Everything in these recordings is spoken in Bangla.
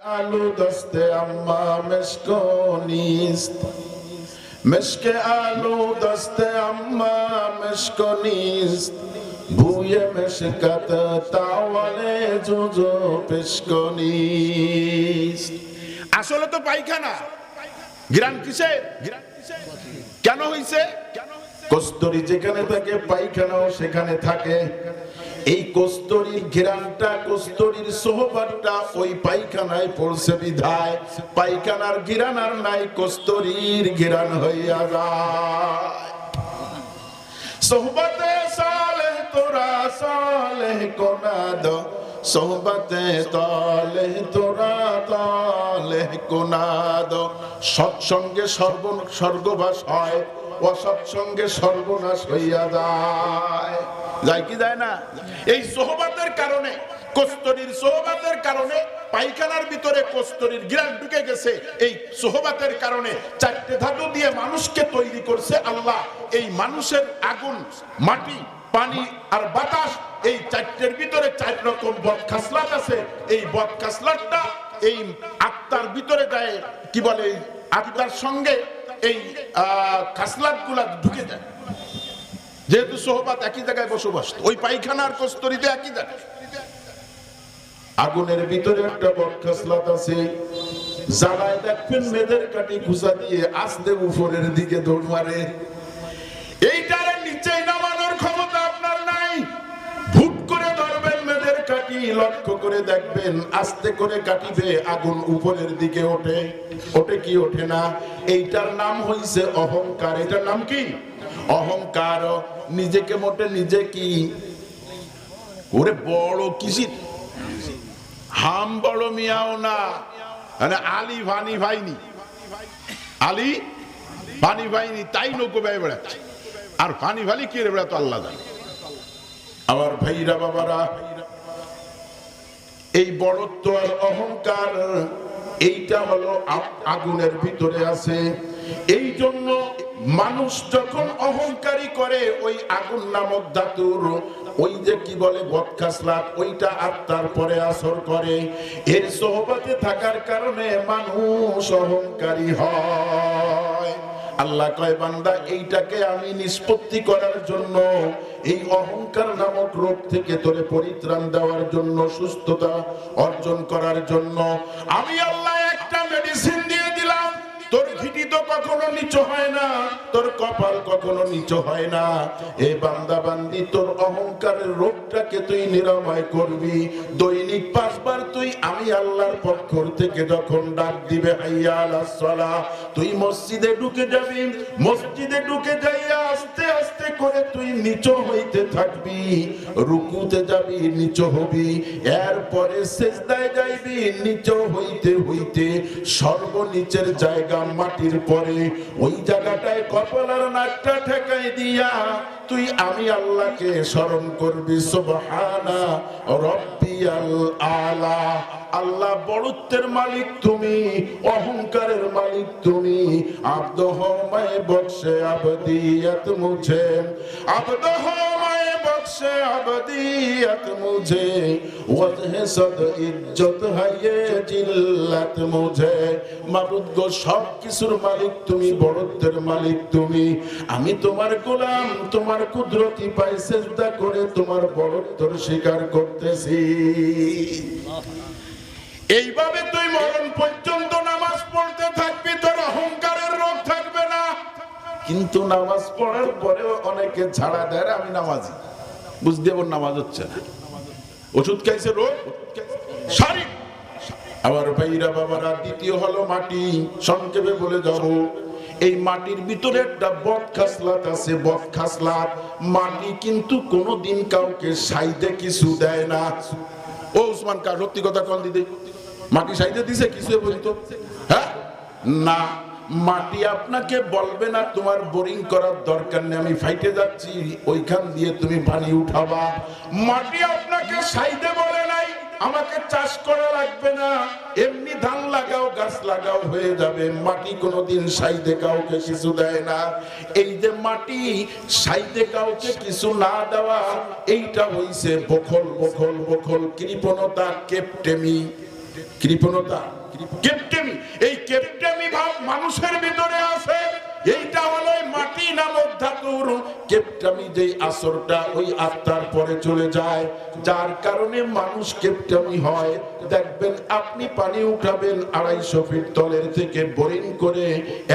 Alu daste amma meshko nist. Meshke alu daste amma meshko nist. Buye meshkat tawale jojo peshko nist. আসলে তো পায়খানা গ্রান কিসে কেন হইছে কস্তুরী যেখানে থাকে পায়খানাও সেখানে থাকে এই কস্তুরীর ঘিরানটা কস্তুরীর সোহবতটা ওই পায়খানায় পড়ছে বিধায় পায়খানার ঘিরান আর নাই কস্তুরীর ঘিরান হইয়া যায় সোহবতে সালেহ তোরা সালেহ কোনাদ সোহবতে তালেহ তোরা তালেহ কোনাদ সৎসঙ্গে স্বর্গবাস হয় অসৎসঙ্গে সর্বনাশ হইয়া যায় যায় কি যায় না এই সোহবতের কারণে কস্তুরীর সোহবতের কারণে পায়খানার ভিতরে কস্তুরীর ঘ্রাণ ঢুকে গেছে এই সোহবতের কারণে চারটে ধাতু দিয়ে মানুষকে তৈরি করছে আল্লাহ এই মানুষের আগুন মাটি পানি আর বাতাস এই চারটের ভিতরে চার রকম বদখাসলাত আছে এই বদখাসলাতটা এই আত্মার ভিতরে যায় কি বলে আত্মার সঙ্গে এই খাসলাতগুলা ঢুকে যায় যেহেতু সোহবত একই জায়গায় বসবাস ওই পায়খানার কস্তুরীতে একই জায়গায় আগুনের ভিতরে একটা বদখাসলাত আছে জ্বালায় দেখবেন মেয়েদের কাটি খুঁজা দিয়ে আস্তে উপরের দিকে দৌড় মারে এইটার নিচে নামানোর ক্ষমতা আপনার নাই ভুট করে ধরবেন মেয়েদের কাটি লক্ষ্য করে দেখবেন আস্তে করে কাটিবে আগুন উপরের দিকে ওঠে ওঠে কি ওঠে না এইটার নাম হইছে অহংকার এটার নাম কি অহংকার নিজেকে মোটে নিজে কি ওরে বড় কিসি হাম বড় মিয়াও না মানে আলী ভানি ভাইনি আলী ভানি ভাইনি তাই নৌকো ব্যয় বেড়াচ্ছে আর ফানি ভালি কে রে বেড়াতো আল্লাহ জানে আমার ভাইরা বাবারা এই বড়ত্ব আর অহংকার এইটা হলো আগুনের ভিতরে আছে এই জন্য মানুষ যখন অহংকারী করে ওই আগুন নামক ধাতুর ওই যে কি বলে বদখাসলাত ওইটা আত্মার পরে আসর করে এর সোহবতে থাকার কারণে মানুষ অহংকারী হয় আল্লাহ কয় বান্দা এইটাকে আমি নিষ্পত্তি করার জন্য এই অহংকার নামক রোগ থেকে তোরে পরিত্রাণ দেওয়ার জন্য সুস্থতা অর্জন করার জন্য আমি আল্লাহ একটা মেডিসিন দিয়ে দিলাম তোর ঘিটি তো কখনো নিচু হয় না তোর কপাল কখনো নিচু হয় না এই বান্দা বান্দি তোর অহংকারের রোগটাকে তুই নিরাময় করবি দৈনিক 5 বার তুই আমি আল্লাহর পক্ষ থেকে যখন ডাক দিবে হাইয়া আলাস সালাহ তুই মসজিদে ঢুকে যাবি মসজিদে ঢুকে যাইয়া আস্তে আস্তে করে তুই নিচু হইতে থাকবি রুকুতে যাবি নিচু হবি এরপরে সিজদায় যাইবি নিচু হইতে হইতে সর্বনিচের জায়গা মাটির পরে ওই জায়গাটায় কপালের নাকটা ঠেকাই দিয়া তুই আমি আল্লাহকে স্মরণ করবি সুবহানা রাব্বিয়াল আলা আল্লাহ বড়ত্বের মালিক তুমি অহংকারের মালিক তুমি আব্দহ মায়ে বখশে আবদিয়ত মুঝে আব্দহ মায়ে বখশে আবদিয়ত মুঝে ওয়াজহে সদ ইজ্জত হায়ে জিল্লাত মুঝে মাবুদ গো সব কিছুর মালিক তুমি বড়ত্বের মালিক তুমি আমি তোমার গোলাম তোমার কুদরতি পায়ে সিজদা করে তোমার বড়ত্বর স্বীকার করতেছি এইভাবে তুই মরণ পর্যন্ত নামাজ পড়তে থাকবি তোর অহংকারের রোগ থাকবে না কিন্তু নামাজ পড়ার পরেও অনেকে ছাড়া দেয় আমি নামাজি বুঝতে ওর নামাজ হচ্ছে না ওষুধ খাইছে রোগ শারীরিক আবার ভাইরা বাবারা দ্বিতীয় হলো মাটি সংক্ষেপে বলে যাব এই মাটির ভিতরে একটা বদখাসলাত আছে বদখাসলাত মাটি কিন্তু কোনোদিন কাউকে সাইদে কিছু দেয় না ও উসমান কা সত্যি কথা কোন দিদি মাটি সাইদে দিছে কিছু বলতো হ্যাঁ না মাটি আপনাকে বলবে না তোমার বোরিং করার দরকার নেই আমি ফাইটে যাচ্ছি ওইখান দিয়ে তুমি পানি উঠাবা মাটি আপনাকে সাইদে বলে নাই আমাকে চাষ করা লাগবে না এমনি ধান লাগাও গাছ লাগাও হয়ে যাবে মাটি কোনোদিন সাইদে কাউকে কিছু দেয় না এই যে মাটি সাইদে কাউকে কিছু না দেওয়া এইটা হইছে বখল বখল বখল কৃপণতা কেপটেমি কৃপণতা, কেপটেমি। এই কেপটেমি ভাব মানুষের ভিতরে আছে। এইটা হলো মাটি নামক ধাতুর কেপটামি, যে আসরটা ওই আত্মার পরে চলে যায়, যার কারণে মানুষ কেপটামি হয়। দেখবেন আপনি পানি উঠাবেন 250 ফিট তলের থেকে বোরিং করে,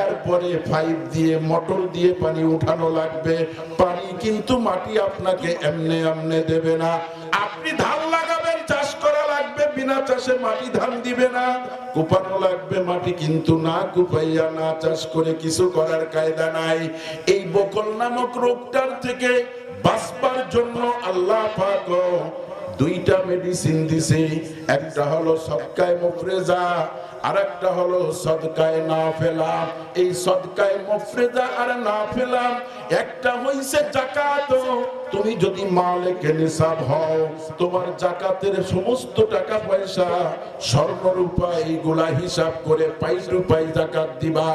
এরপরে পাইপ দিয়ে মোটর দিয়ে পানি উঠানো লাগবে। পানি কিন্তু মাটি আপনাকে এমনি এমনি দেবে না। আপনি ধান লাগাবেন, চাষ করা লাগবে, বিনা চাষে মাটি ধান দিবে না। কুপানো লাগবে মাটি, কিন্তু না কুপাইয়া না চাষ করে কিছু করার কায়দা নাই। এই বকল নামক রোগটার থেকে বাঁচবার জন্য আল্লাহ পাক দুইটা মেডিসিন দিছে। একটা হলো সদকায়ে মুফরেজা, আর একটা হলো সদকায়ে নাফিলা। এই সদকায়ে মুফরেজা আর নাফিলা, একটা হইছে যাকাত। তুমি যদি মালিকে নিসাব হও, তোমার যাকাতের সমস্ত টাকা পয়সা স্বর্ণ রূপা এইগুলা হিসাব করে পাই টু পাই যাকাত দিবা।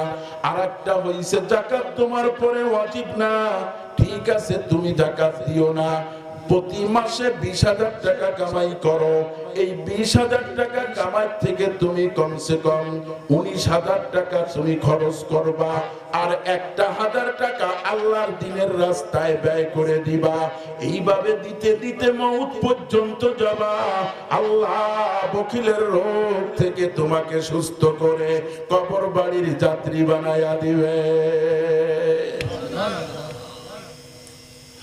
আর একটা হইছে যাকাত তোমার পরে ওয়াজিব না, ঠিক আছে তুমি যাকাত দিও না, প্রতি মাসে 20,000 টাকা কামাই করো। এই 20,000 টাকা কামাই থেকে তুমি কমসে কম 19,000 টাকা তুমি খরচ করবা, আর 1,000 টাকা আল্লাহর দ্বীনের রাস্তায় ব্যয় করে দিবা। এইভাবে দিতে দিতে মওত পর্যন্ত যাবা। আল্লাহ বখিলের রোগ থেকে তোমাকে সুস্থ করে কবর বাড়ির যাত্রী বানায়া দিবে।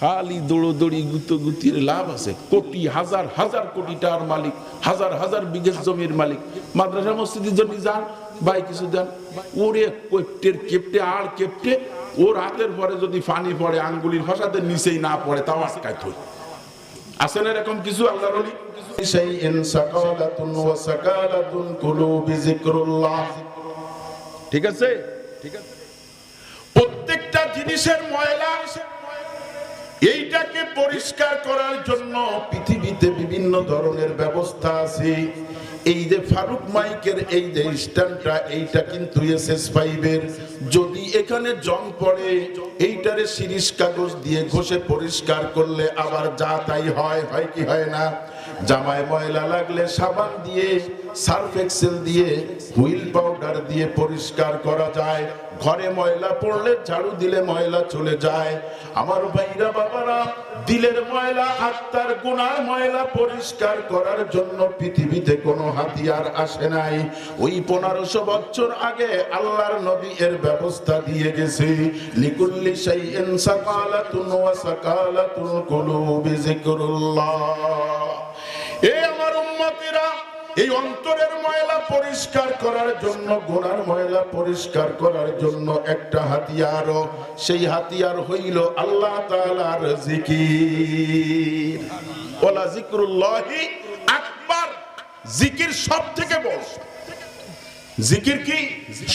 খালি দৌড়দৌড়ি গুতোগুতির লাভ আছে। কোটি হাজার হাজার কোটি টাকার মালিক, হাজার হাজার বিঘে জমির মালিক। মাদ্রাসা মসজিদের জন্য যান, ভাই কিছু দেন, ওরে কোপটের কেপটে আর কেপটে, ওর হাতের পরে যদি পানি পড়ে আঙ্গুলির ফাঁসাতে নিচেই না পড়ে, তাও আটকায় থই। আছেন এরকম কিছু আল্লাহর ওলি? শাইইন সাকালাতুন ওয়া সাকালাতুন কুলুবি যিকরুল্লাহ। ঠিক আছে, ঠিক আছে। প্রত্যেকটা জিনিসের ময়লা, এইটাকে পরিষ্কার করার জন্য পৃথিবীতে বিভিন্ন ধরনের ব্যবস্থা আছে। এই যে ফারুক মাইকের এই যে স্ট্যান্ডটা, এইটা কিন্তু SS5 এর। যদি এখানে জং পড়ে, এইটারে শিরিষ কাগজ দিয়ে ঘষে পরিষ্কার করলে আবার যা তাই হয়, হয় কি হয় না? জামায় ময়লা লাগলে সাবান দিয়ে, সার্ফ এক্সেল দিয়ে, হুইল পাউডার দিয়ে পরিষ্কার করা যায়। ঘরে ময়লা পড়লে ঝাড়ু দিলে ময়লা চলে যায়। আমার ভাইরা বাবারা, দিলের ময়লা, আত্মার গুনার ময়লা পরিষ্কার করার জন্য পৃথিবীতে কোনো হাতিয়ার আসে নাই। ওই 1500 বছর আগে আল্লাহর নবী এর ব্যবস্থা দিয়ে গেছে। লিকুল্লি শাইইন সাকালাতুন ওয়া সাকালাতুল কুলুবি যিকরুল্লাহ। এ আমার উম্মতিরা, এই অন্তরের ময়লা পরিষ্কার করার জন্য, গুনার ময়লা পরিষ্কার করার জন্য একটা হাতিয়ার, সেই হাতিয়ার হইল আল্লাহ তাআলার জিকির। ওয়ালা যিকরুল্লাহি আকবার। জিকির সব থেকে বড়। জিকির কি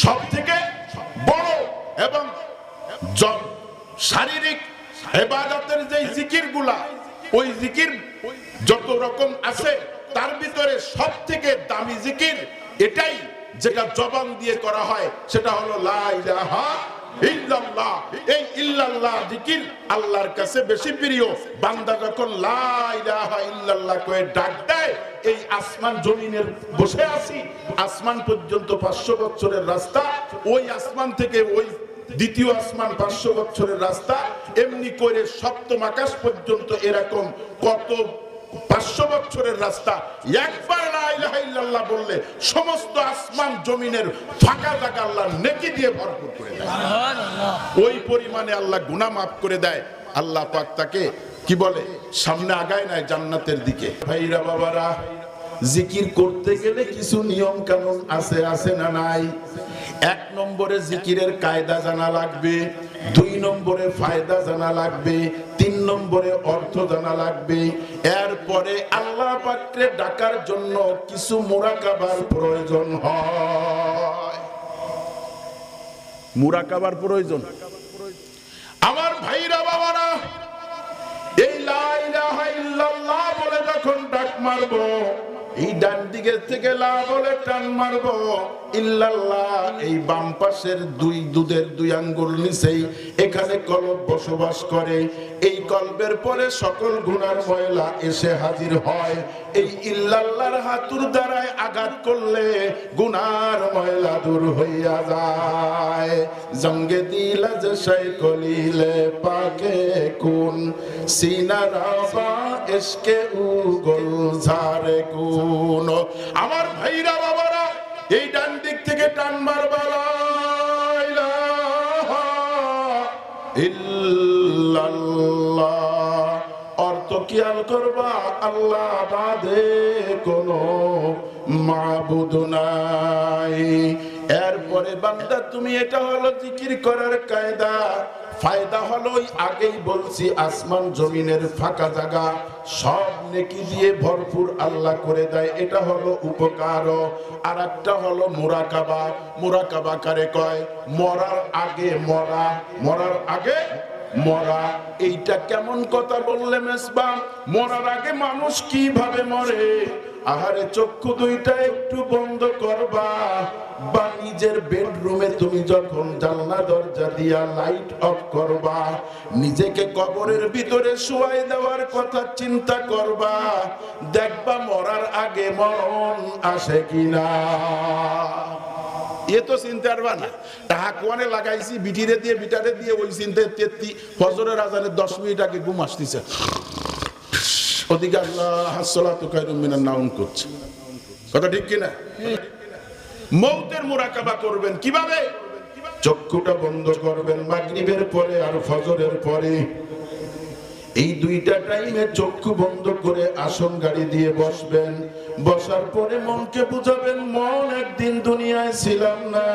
সব থেকে বড়? এবং শারীরিক ইবাদতের যে জিকিরগুলা, ওই জিকির যত রকম আছে, তার ভিতরে সব থেকে দামি জিকির এটাই, যেটা জবান দিয়ে করা হয়, সেটা হলো লা ইলাহা ইল্লাল্লাহ। এই ইল্লাল্লাহ জিকির আল্লাহর কাছে বেশি প্রিয়। বান্দা যখন লা ইলাহা ইল্লাল্লাহ কয়ে ডাক দেয়, এই আসমান জমিনের বসে আছি, আসমান পর্যন্ত 500 বছরের রাস্তা, ওই আসমান থেকে ওই দ্বিতীয় আসমান 500 বছরের রাস্তা, এমনি করে সপ্তম আকাশ পর্যন্ত এরকম কত 500 বছরের রাস্তা। একবার লা ইলাহা ইল্লাল্লাহ বললে সমস্ত আসমান জমিনের ফাঁকা জায়গা আল্লাহ নেকি দিয়ে ভরপুর করে দেয়। ওই পরিমাণে আল্লাহ গুনাহ মাফ করে দেয়। আল্লাহ পাক তাকে কি বলে, সামনে আগায় নেয় জান্নাতের দিকে। ভাইরা বাবারা, জিকির করতে গেলে কিছু নিয়ম কানুন আছে, আছে না নাই? 1 নম্বরে জিকিরের কায়দা জানা লাগবে, 2 নম্বরে ফায়দা জানা লাগবে, 3 নম্বরে অর্থ জানা লাগবে। এরপরে আল্লাহ পাককে ডাকার জন্য কিছু মুরাকাবার প্রয়োজন হয়। মুরাকাবার প্রয়োজন। আমার ভাইরা বাবারা, এই লা ইলাহা ইল্লাল্লাহ বলে যখন ডাক মারবো, এই ডান দিকের থেকে লা বলে টান মারবো, ইল্লাল্লাহ এই বাম পাশের দুধের 2 আঙ্গুল নিচেই এখানে কলব বসবাস করে। এই কলবের পরে সকল গুনার ময়লা এসে হাজির হয়। এই ইল্লাল্লাহর হাতুর দ্বারায় আঘাত করলে গুনার ময়লা দূর হইয়া যায়। জঙ্গে দিল জশাই কলিলে পাকে কুন সিনা রাবা ইশকে উগল ঝারে কুন। আমার ভাইরা বাবারা, এই ডান দিক থেকে টান মারবা লা ইলাহা ইল্লাল্লাহ। অর্থ খেয়াল করবা, আল্লাহ বাদে কোনো মাবুদ নাই। এরপরে বান্দা তুমি, এটা হলো জিকির করার কায়দা। ফায়দা হলো আগেই বলছি, আসমান জমিনের ফাঁকা জায়গা সব নেকি দিয়ে ভরপুর আল্লাহ করে দেয়, এটা হলো উপকার। আর একটা হলো মুরাকাবা। মুরাকাবা কারে কয়? মরার আগে মরা, মরার আগে মরা। এইটা কেমন কথা বললে মেসবা? মরার আগে মানুষ কিভাবে মরে? আহারে, চক্ষু দুইটা একটু বন্ধ করবা, বা নিজের বেডরুমে তুমি যখন জানলা দরজা দিয়া লাইট অফ করবা, নিজেকে কবরের ভিতরে শুয়াই দেওয়ার কথা চিন্তা করবা। দেখবা মরার আগে মরণ আসে কিনা। এ তো চিনতে পারবা না। টাকা কোয়ানে লাগাইছি, বিটিরে দিয়ে বিটারে দিয়ে, ওই চিন্তে তেত্তি ফজরের আজানের 10 মিনিট আগে ঘুম আসতেছে। ওদিকে আল্লাহ সালাতু খায়রুম মিনান নাউম করছে। কথা ঠিক কিনা? মৌতের মুরাকাবা করবেন কিভাবে? চক্ষুটা বন্ধ করবেন মাগরিবের পরে আর ফজরের পরে। এই দুইটা টাইমে চক্ষু বন্ধ করে আসন গাড়ি দিয়ে বসবেন। বসার পরে মনকে বুঝাবেন, মন একদিন দুনিয়ায় ছিলাম না,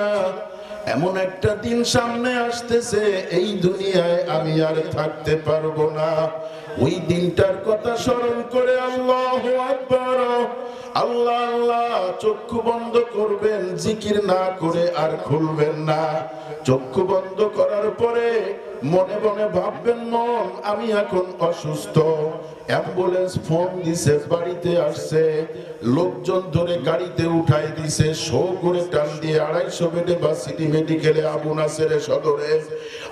এমন একটা দিন সামনে আসতেছে, এই দুনিয়ায় আমি আর থাকতে পারবো না। ওই দিনটার কথা স্মরণ করে আল্লাহু আকবার, আল্লাহ আল্লাহ চক্ষু বন্ধ করবেন, জিকির না করে আর খুলবেন না। চক্ষু বন্ধ করার পরে মনে মনে ভাববেন, মন আমি এখন অসুস্থ, অ্যাম্বুলেন্স ফোন দিছে, বাড়িতে আসছে, লোকজন ধরে গাড়িতে উঠাই দিছে, শো করে টান দিয়ে 250 বেডে বা সিটি মেডিকেলে আবু নাসের সদরে।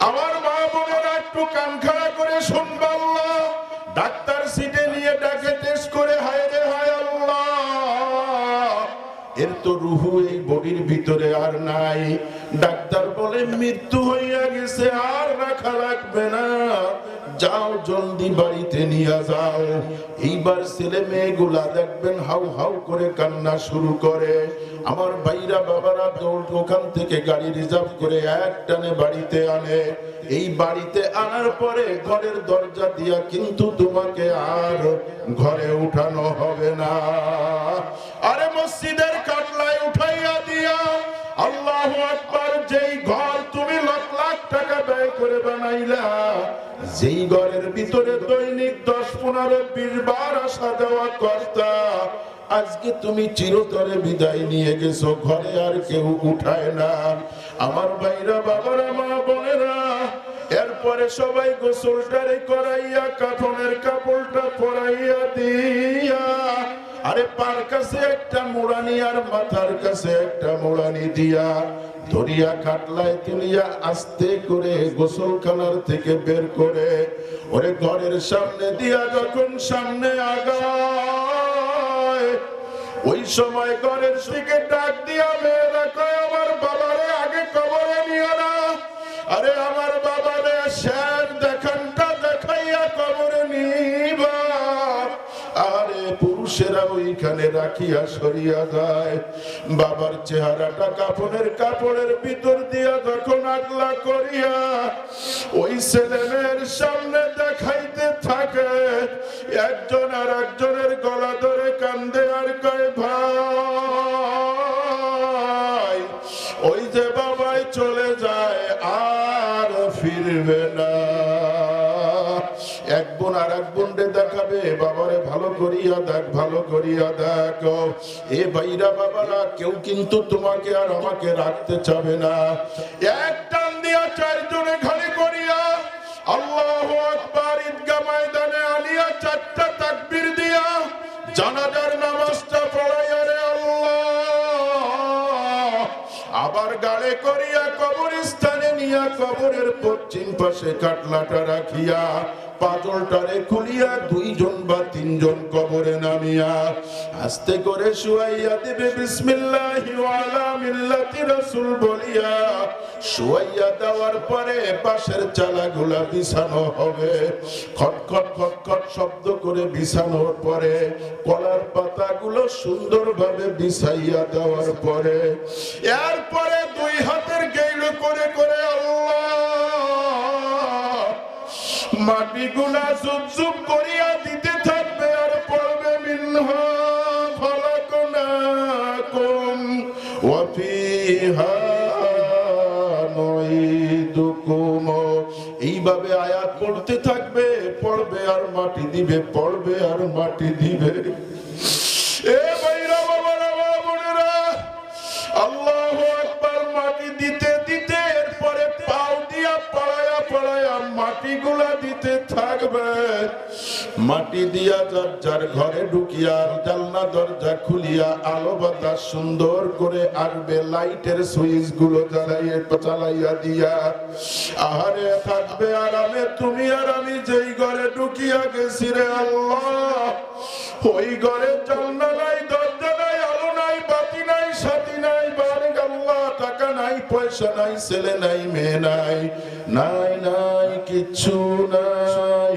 আমার মা বোনেরা একটু কান খাড়া করে শুনবা, আল্লাহ ডাক্তার সিটে নিয়ে ডাকে টেস্ট করে, হায় রে হায় আল্লাহ, এর তো রুহু এই বডির ভিতরে আর নাই। ডাক্তার বলে মৃত্যু হইয়া গেছে, আর রাখা লাগবে না, যাও জলদি বাড়িতে নিয়ে যাও। এইবার ছেলে মেয়েগুলা দেখবেন হাউ হাউ করে কান্না শুরু করে। আমার ভাইরা বাবারা দৌড় ওখান থেকে গাড়ি রিজার্ভ করে এক টানে বাড়িতে আনে। এই বাড়িতে আনার পরে ঘরের দরজা দিয়া কিন্তু তোমাকে আর ঘরে উঠানো হবে না। আরে মসজিদের কাটলায় উঠাইয়া দিয়া, আল্লাহু আকবার, যেই ঘর তুমি লাখ লাখ টাকা ব্যয় করে বানাইলা, যেই ঘরের ভিতরে দৈনিক 10, 15, 20 বার আসা যাওয়া কর্তা, আজকে তুমি চিরতরে বিদায় নিয়ে গেছো, ঘরে আর কেউ উঠায় না। আমার ভাইরা বাবারা মা বোনেরা, এরপরে সবাই গোসলটারে করাইয়া কাফনের কাপড়টা পরাইয়া দিয়া, আরে পার কাছে একটা মুড়ানি আর মাথার কাছে একটা মুড়ানি দিয়া ধরিয়া খাটলায় তুলিয়া আস্তে করে গোসলখানার থেকে বের করে ওরে ঘরের সামনে দিয়া যখন সামনে আগায়, ওই সময় ঘরের দিকে ডাক দিয়া মেয়েরা কয়, আমার বাবারে আগে কবরে নিও না, আরে আমার বাবারে শেষ দেখানটা দেখাইয়া কবরে নিবা। আরে পুরুষেরা ওইখানে রাখিয়া সরিয়া যায়। বাবার চেহারাটা কাফনের কাপড়ের ভিতর দিয়া যখন আগলা করিয়া ওই ছেলে মেয়ের সামনে দেখাইতে থাকে, একজন আর একজনের গলা ধরে কান্দে আর কয়, ভাই ওই যে বাবাই চলে যায় আর ফিরবে না। এক বোন আর এক বোনকে দেখাবে, বাবারে ভালো করিয়া দেখ, ভালো করিয়া দেখ। এ ভাইরা বাবারা, কেউ কিন্তু তোমাকে আর আমাকে রাখতে চাবে না। এক টান দিয়া 4 জনে ঘাড়ি করিয়া আল্লাহু আকবার ঈদগাহ ময়দানে আলিয়া 4টা তাকবীর দিয়া জানাজার নামাজটা পড়াইয়া, রে আল্লাহ আবার গাড়ে করিয়া কবরস্থানে নিয়া কবরের পশ্চিম পাশে কাটলাটা রাখিয়া পাজলটারে খুলিয়া 2 জন বা 3 জন কবরে নামিয়া আস্তে করে শুয়াইয়া দিবে বিসমিল্লাহি ওয়া আলা মিল্লাতি রাসূল বলিয়া শুয়াইয়া দেওয়ার পরে পাশের চালাগুলা বিছানো হবে। খটখট খটখট শব্দ করে বিছানোর পরে কলার পাতাগুলো সুন্দরভাবে বিছাইয়া দেওয়ার পরে এরপরে 2 হাতের গেইলো করে করে আল্লাহ মাটিগুলা জুব জুব করিয়া দিতে থাকবে আর পড়বে মিনহা খালাকনাকুম ওয়া ফিহা নুঈদুকুম। এইভাবে আয়াত পড়তে থাকবে, পড়বে আর মাটি দিবে, পড়বে আর মাটি দিবে। এ ভাইরা বাবারা বোনেরা, আল্লাহু আকবার। মাটি দিতে দিতে এরপরে পাও দিয়া পড়ায়া পড়ায়া মাটিগুলা দিতে থাকবে। মাটি দিয়া যার যার ঘরে ঢুকিয়া জানলা দরজা খুলিয়া আলো বাতাস সুন্দর করে আসবে। লাইটের সুইচ গুলো চালাইয়া দিয়া আহারে থাকবে আরামে তুমি আর আমি যেই ঘরে ঢুকিয়া গেছি রে আল্লাহ, ওই ঘরে জানলা নাই, দরজা নাই, আলো নাই, বাতি নাই, সাথী নাই, বাড়ি আল্লাহ টাকা নাই, পয়সা নাই, ছেলে নাই, মেয়ে নাই, নাই নাই কিচ্ছু নাই।